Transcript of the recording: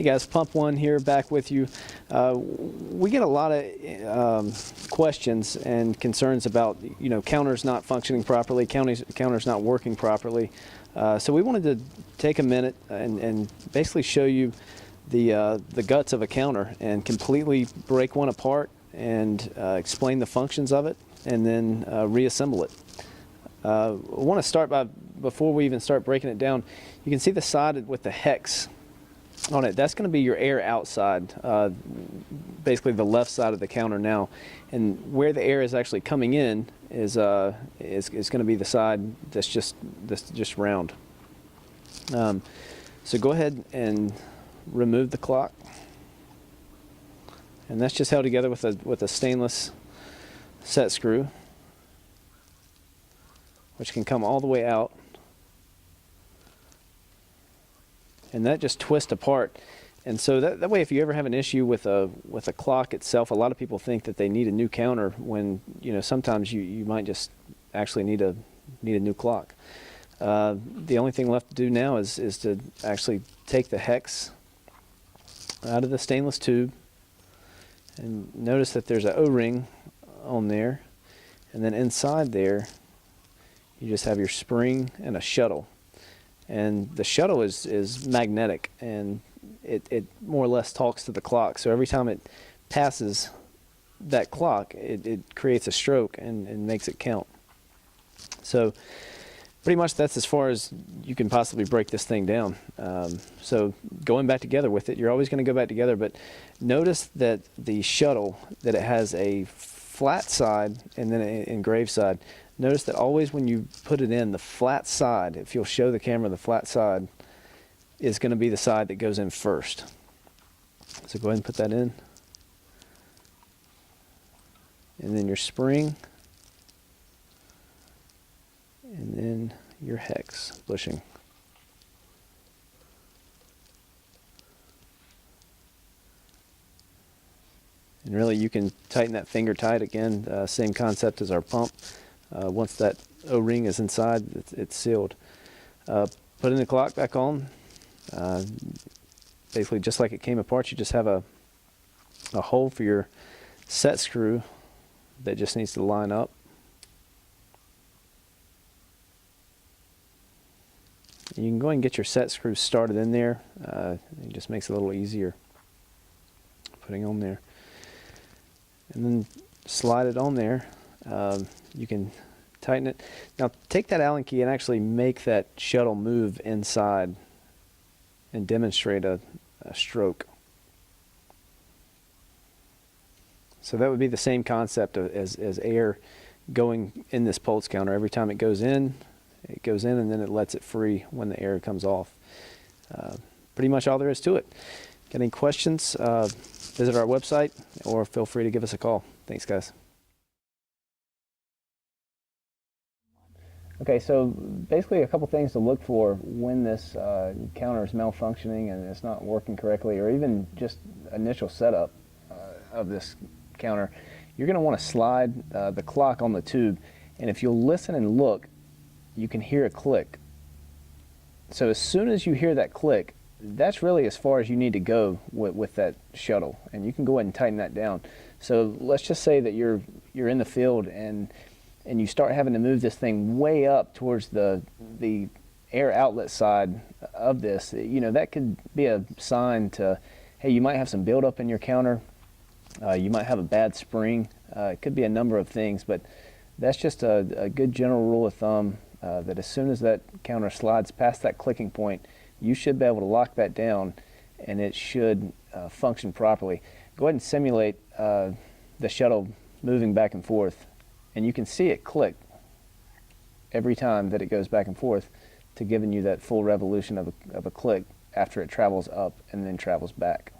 Hey guys, Pump One here, back with you. We get a lot of questions and concerns about, counters not functioning properly, counters not working properly. So we wanted to take a minute and basically show you the guts of a counter and completely break one apart and explain the functions of it, and then reassemble it. I want to start before we even start breaking it down, you can see the side with the hex on it. That's going to be your air outside, basically the left side of the counter now, and where the air is actually coming in is going to be the side that's just round. So go ahead and remove the clock, and that's just held together with a stainless set screw, which can come all the way out. And that just twists apart, and so that way, if you ever have an issue with a clock itself, a lot of people think that they need a new counter when sometimes you might just actually need a new clock. The only thing left to do now is to actually take the hex out of the stainless tube, and notice that there's an O-ring on there, and then inside there you just have your spring and a shuttle. And the shuttle is magnetic, and it more or less talks to the clock. So every time it passes that clock, it creates a stroke and makes it count. So pretty much that's as far as you can possibly break this thing down. So going back together with it, you're always going to go back together, but notice that the shuttle, that it has a flat side and then an engraved side. Notice that always when you put it in, the flat side, if you'll show the camera, the flat side is going to be the side that goes in first. So go ahead and put that in. And then your spring. And then your hex bushing. And really you can tighten that finger tight again, same concept as our pump. Once that O-ring is inside, it's sealed. Putting the clock back on, basically just like it came apart, you just have a hole for your set screw that just needs to line up. You can go ahead and get your set screw started in there. It just makes it a little easier putting on there. And then slide it on there. You can tighten it. Now take that Allen key and actually make that shuttle move inside and demonstrate a stroke. So that would be the same concept as air going in this pulse counter. Every time it goes in and then it lets it free when the air comes off. Pretty much all there is to it. Got any questions? Visit our website or feel free to give us a call. Thanks, guys. Okay, so basically a couple things to look for when this counter is malfunctioning and it's not working correctly, or even just initial setup of this counter. You're going to want to slide the clock on the tube, and if you'll listen and look, you can hear a click. So as soon as you hear that click, that's really as far as you need to go with that shuttle, and you can go ahead and tighten that down. So let's just say that you're in the field and you start having to move this thing way up towards the air outlet side of this. That could be a sign to, hey, you might have some buildup in your counter. You might have a bad spring. It could be a number of things, but that's just a good general rule of thumb, that as soon as that counter slides past that clicking point, you should be able to lock that down, and it should function properly. Go ahead and simulate the shuttle moving back and forth, and you can see it click every time that it goes back and forth, to giving you that full revolution of a click after it travels up and then travels back.